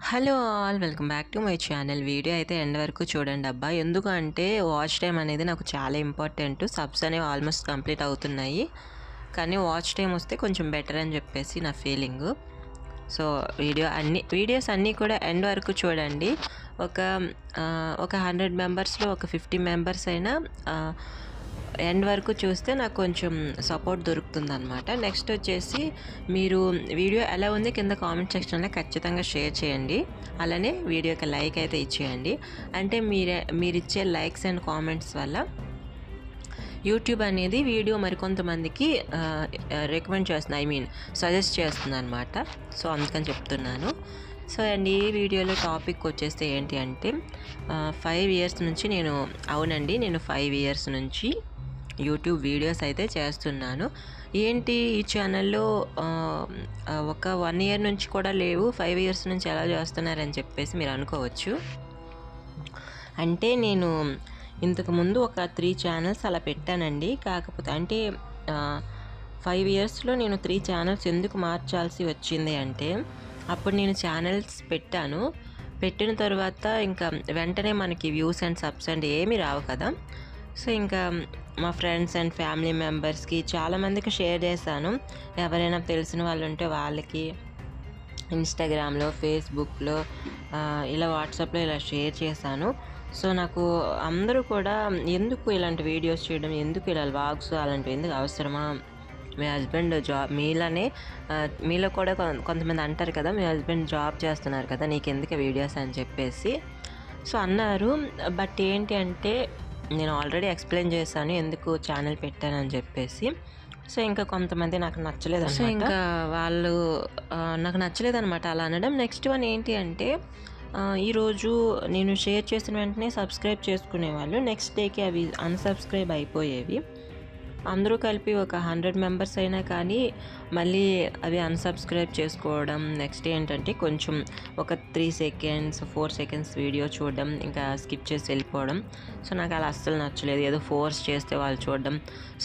Hello all welcome back to my channel. Video అయితే end వరకు చూడండి అబ్బా. ఎందుకంటే వాచ్ టైం అనేది నాకు చాలా ఇంపార్టెంట్. సబ్స్ అనేవి ఆల్మోస్ట్ కంప్లీట్ అవుతున్నాయి, కానీ వాచ్ టైం వస్తే కొంచెం బెటర్ అని చెప్పేసి నా ఫీలింగు. సో వీడియోస్ అన్నీ కూడా ఎండ్ వరకు చూడండి. ఒక 100 మెంబర్స్లో ఒక 50 మెంబర్స్ అయినా ఎండ్ వరకు చూస్తే నాకు కొంచెం సపోర్ట్ దొరుకుతుందన్నమాట. నెక్స్ట్ వచ్చేసి మీరు వీడియో ఎలా ఉంది కింద కామెంట్ సెక్షన్లో ఖచ్చితంగా షేర్ చేయండి. అలానే వీడియోకి లైక్ అయితే ఇచ్చేయండి. అంటే మీరిచ్చే లైక్స్ అండ్ కామెంట్స్ వల్ల యూట్యూబ్ అనేది వీడియో మరికొంతమందికి రికమెండ్ చేస్తుంది, సజెస్ట్ చేస్తుంది అనమాట. సో అందుకని చెప్తున్నాను. సో అండ్ ఈ వీడియోలో టాపిక్ వచ్చేస్తే ఏంటి అంటే 5 ఇయర్స్ నుంచి నేను 5 ఇయర్స్ నుంచి యూట్యూబ్ వీడియోస్ అయితే చేస్తున్నాను. ఏంటి ఈ ఛానల్లో ఒక 1 ఇయర్ నుంచి కూడా లేవు, 5 ఇయర్స్ నుంచి ఎలా చేస్తున్నారని చెప్పేసి మీరు అనుకోవచ్చు. అంటే నేను ఇంతకుముందు ఒక 3 ఛానల్స్ అలా పెట్టానండి. కాకపోతే అంటే 5 ఇయర్స్లో నేను 3 ఛానల్స్ ఎందుకు మార్చాల్సి వచ్చింది అంటే, అప్పుడు నేను ఛానల్స్ పెట్టిన తర్వాత ఇంకా వెంటనే మనకి వ్యూస్ అండ్ సబ్స్ అండ్ ఏమీ రావు కదా. సో ఇంకా మా ఫ్రెండ్స్ అండ్ ఫ్యామిలీ మెంబర్స్కి చాలామందికి షేర్ చేశాను. ఎవరైనా తెలిసిన వాళ్ళు ఉంటే వాళ్ళకి ఇన్స్టాగ్రామ్లో, ఫేస్బుక్లో, ఇలా వాట్సాప్లో ఇలా షేర్ చేశాను. సో నాకు అందరూ కూడా ఎందుకు ఇలాంటి వీడియోస్ చేయడం, ఎందుకు ఇలా వ్లాగ్స్ అలాంటివి ఎందుకు అవసరమా, మీ హస్బెండ్ జాబ్ మీలో కూడా కొంతమంది అంటారు కదా, మీ హస్బెండ్ జాబ్ చేస్తున్నారు కదా, నీకెందుకు వీడియోస్ అని చెప్పేసి సో అన్నారు. బట్ ఏంటి అంటే నేను ఆల్రెడీ ఎక్స్ప్లెయిన్ చేశాను ఎందుకు ఛానల్ పెట్టానని చెప్పేసి. సో ఇంకా కొంతమంది నాకు నచ్చలేదు, సో ఇంకా వాళ్ళు నాకు నచ్చలేదన్నమాట అలా అనడం. నెక్స్ట్ వన్ ఏంటి అంటే ఈరోజు నేను షేర్ చేసిన వెంటనే సబ్స్క్రైబ్ చేసుకునేవాళ్ళు, నెక్స్ట్ డేకి అవి అన్సబ్స్క్రైబ్ అయిపోయేవి. అందరూ కలిపి ఒక 100 మెంబర్స్ అయినా కానీ మళ్ళీ అవి అన్సబ్స్క్రైబ్ చేసుకోవడం. నెక్స్ట్ ఏంటంటే కొంచెం ఒక 3 సెకండ్స్ 4 సెకండ్స్ వీడియో చూడడం, ఇంకా స్కిప్ చేసి వెళ్ళిపోవడం. సో నాకు అలా అస్సలు నచ్చలేదు, ఏదో ఫోర్స్ చేస్తే వాళ్ళు చూడడం.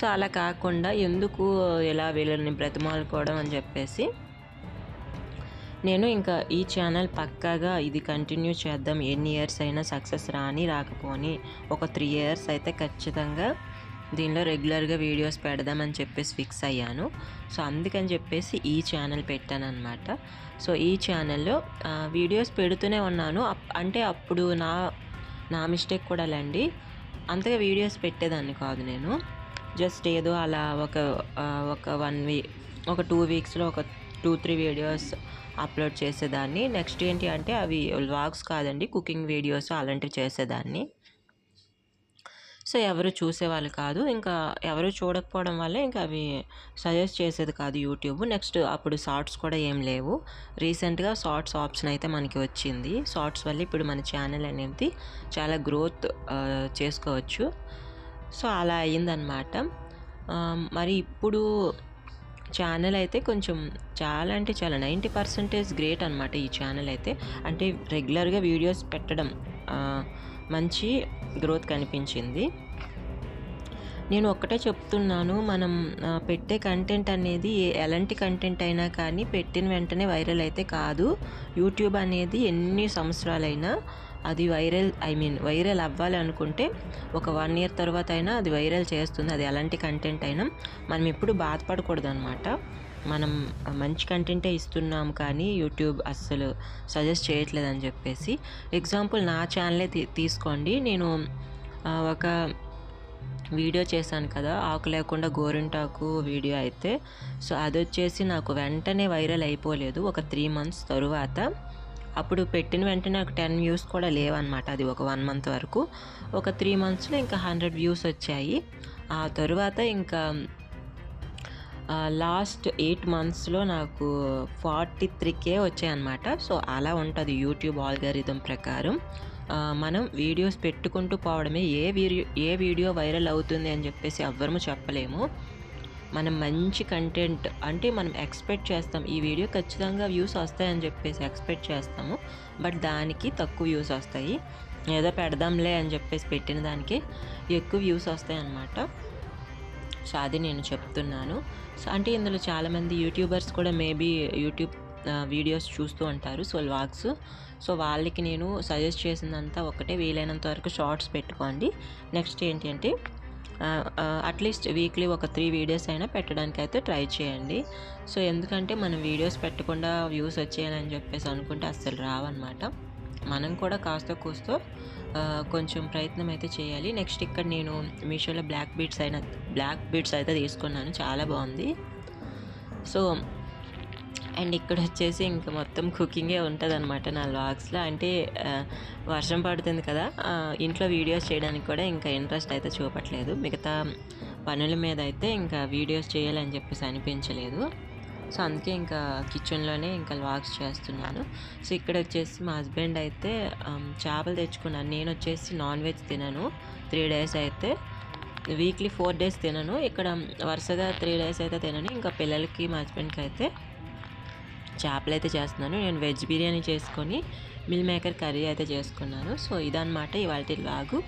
సో అలా కాకుండా ఎందుకు ఇలా వీళ్ళని బ్రతిమాలుకోవడం అని చెప్పేసి నేను ఇంకా ఈ ఛానల్ పక్కాగా ఇది కంటిన్యూ చేద్దాం, ఎన్ని ఇయర్స్ అయినా సక్సెస్ రాకపోని ఒక 3 ఇయర్స్ అయితే ఖచ్చితంగా దీనిలో రెగ్యులర్గా వీడియోస్ పెడదామని చెప్పేసి ఫిక్స్ అయ్యాను. సో అందుకని చెప్పేసి ఈ ఛానల్ పెట్టాను అనమాట. సో ఈ ఛానల్లో వీడియోస్ పెడుతూనే ఉన్నాను. అంటే అప్పుడు నా మిస్టేక్ కూడా లేండి, అంతగా వీడియోస్ పెట్టేదాన్ని కాదు నేను. జస్ట్ ఏదో అలా ఒక 2 వీక్స్లో ఒక 2-3 వీడియోస్ అప్లోడ్ చేసేదాన్ని. నెక్స్ట్ ఏంటి అంటే అవి వ్లాగ్స్ కాదండి, కుకింగ్ వీడియోస్ అలాంటివి చేసేదాన్ని. సో ఎవరు చూసేవాళ్ళు కాదు, ఇంకా ఎవరు చూడకపోవడం వల్ల ఇంకా అవి సజెస్ట్ చేసేది కాదు యూట్యూబ్. నెక్స్ట్ అప్పుడు షార్ట్స్ కూడా ఏం లేవు. రీసెంట్గా షార్ట్స్ ఆప్షన్ అయితే మనకి వచ్చింది. షార్ట్స్ వల్ల ఇప్పుడు మన ఛానల్ అనేది చాలా గ్రోత్ చేసుకోవచ్చు. సో అలా అయ్యిందనమాట. మరి ఇప్పుడు ఛానల్ అయితే కొంచెం చాలా అంటే చాలా 90% గ్రేట్ అనమాట ఈ ఛానల్ అయితే. అంటే రెగ్యులర్గా వీడియోస్ పెట్టడం మంచి గ్రోత్ కనిపించింది. నేను ఒక్కటే చెప్తున్నాను, మనం పెట్టే కంటెంట్ అనేది ఎలాంటి కంటెంట్ అయినా కానీ పెట్టిన వెంటనే వైరల్ అయితే కాదు. యూట్యూబ్ అనేది ఎన్ని సంవత్సరాలైనా అది వైరల్ అవ్వాలి అనుకుంటే ఒక 1 ఇయర్ తర్వాత అయినా అది వైరల్ చేస్తుంది. అది ఎలాంటి కంటెంట్ అయినా మనం ఎప్పుడు బాధపడకూడదు అనమాట. మనం మంచి కంటెంటే ఇస్తున్నాం కానీ యూట్యూబ్ అస్సలు సజెస్ట్ చేయట్లేదని చెప్పేసి. ఎగ్జాంపుల్ నా ఛానలే తీసుకోండి. నేను ఒక వీడియో చేశాను కదా, ఆకు లేకుండా గోరింటాకు వీడియో అయితే. సో అది వచ్చేసి నాకు వెంటనే వైరల్ అయిపోలేదు, ఒక 3 మంత్స్ తరువాత. అప్పుడు పెట్టిన వెంటనే నాకు 10 వ్యూస్ కూడా లేవన్నమాట. అది ఒక 1 మంత్ వరకు. ఒక 3 మంత్స్లో ఇంకా 100 వ్యూస్ వచ్చాయి. ఆ తరువాత ఇంకా లాస్ట్ 8 మంత్స్లో నాకు 43K వచ్చాయన్నమాట. సో అలా ఉంటుంది యూట్యూబ్ ఆల్గారిథం ప్రకారం. మనం వీడియోస్ పెట్టుకుంటూ పోవడమే. ఏ వీడియో వైరల్ అవుతుంది అని చెప్పేసి ఎవ్వరము చెప్పలేము. మనం మంచి కంటెంట్ అంటే మనం ఎక్స్పెక్ట్ చేస్తాం, ఈ వీడియో ఖచ్చితంగా వ్యూస్ వస్తాయని చెప్పేసి ఎక్స్పెక్ట్ చేస్తాము. బట్ దానికి తక్కువ వ్యూస్ వస్తాయి. ఏదో పెడదాంలే అని చెప్పేసి పెట్టిన దానికి ఎక్కువ వ్యూస్ వస్తాయి అన్నమాట. సో అది నేను చెప్తున్నాను. సో అంటే ఇందులో చాలామంది యూట్యూబర్స్ కూడా మేబీ యూట్యూబ్ వీడియోస్ చూస్తూ ఉంటారు. So, vlogs. సో, వాళ్ళకి నేను సజెస్ట్ చేసిందంతా ఒకటే, వీలైనంత వరకు షార్ట్స్ పెట్టుకోండి. నెక్స్ట్ ఏంటి అంటే అట్లీస్ట్ వీక్లీ ఒక 3 వీడియోస్ అయినా పెట్టడానికైతే ట్రై చేయండి. సో, ఎందుకంటే మనం వీడియోస్ పెట్టకుండా వ్యూస్ వచ్చేయాలని చెప్పేసి అనుకుంటే అస్సలు రావన్నమాట. మనం కూడా కాస్తో కూస్తో కొంచెం ప్రయత్నం అయితే చేయాలి. నెక్స్ట్ ఇక్కడ నేను మీషోలో బ్లాక్ బీడ్స్ అయితే తీసుకున్నాను. చాలా బాగుంది. సో, అండ్ ఇక్కడొచ్చేసి ఇంక మొత్తం కుకింగే ఉంటదనమాట నా వ్లాగ్స్‌లో. అంటే వర్షం పడుతుంది కదా! ఇంట్లో వీడియోస్ చేయడానికి కూడా ఇంకా ఇంట్రెస్ట్ అయితే చూపట్లేదు. మిగతా పనుల మీద అయితే ఇంకా వీడియోస్ చేయాలని చెప్పేసి అనిపించలేదు. సో, అందుకే ఇంకా కిచెన్‌లోనే ఇంకా వ్లాగ్స్ చేస్తున్నాను. సో, ఇక్కడొచ్చేసి మా హస్బెండ్ అయితే చేపలు తెచ్చుకున్నాను. నేనొచ్చేసి నాన్ వెజ్ తినను. 3 డేస్ అయితే. వీక్లీ 4 డేస్ తినను. ఇక్కడ వరుసగా 3 డేస్ అయితే తినను. ఇంకా పిల్లలకి, మా హస్బెండ్‌కి అయితే చేపలైతే చేస్తున్నాను. నేను వెజ్ బిర్యానీ చేసుకొని మిల్ మేకర్ కర్రీ అయితే చేసుకున్నాను. సో, ఇదనమాట ఇవాల్టి వ్లాగు.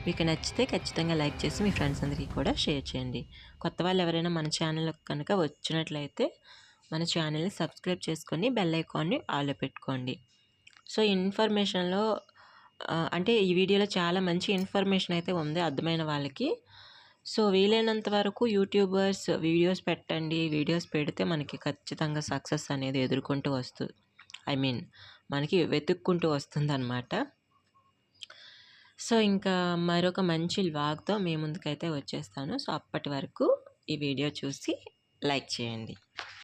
మీకు నచ్చితే ఖచ్చితంగా లైక్ చేసి మీ ఫ్రెండ్స్ అందరికీ కూడా షేర్ చేయండి. కొత్త వాళ్ళు ఎవరైనా మన ఛానల్‌లోకి కనుక వచ్చినట్లయితే మన ఛానల్‌ని సబ్స్క్రైబ్ చేసుకొని బెల్ ఐకాన్‌ని ఆల్‌లో పెట్టుకోండి. సో, ఇన్ఫర్మేషన్‌లో అంటే ఈ వీడియోలో చాలా మంచి ఇన్ఫర్మేషన్ అయితే ఉంది అర్థమైన వాళ్ళకి. సో, వీలైనంత వరకు యూట్యూబర్స్ వీడియోస్ పెట్టండి. వీడియోస్ పెడితే మనకి ఖచ్చితంగా సక్సెస్ అనేది ఎదుర్కొంటూ మనకి వెతుక్కుంటూ వస్తుందనమాట. సో, ఇంకా మరొక మంచి వ్లాగ్‌తో మీ ముందుకైతే వచ్చేస్తాను. సో, అప్పటి వరకు ఈ వీడియో చూసి లైక్ చేయండి.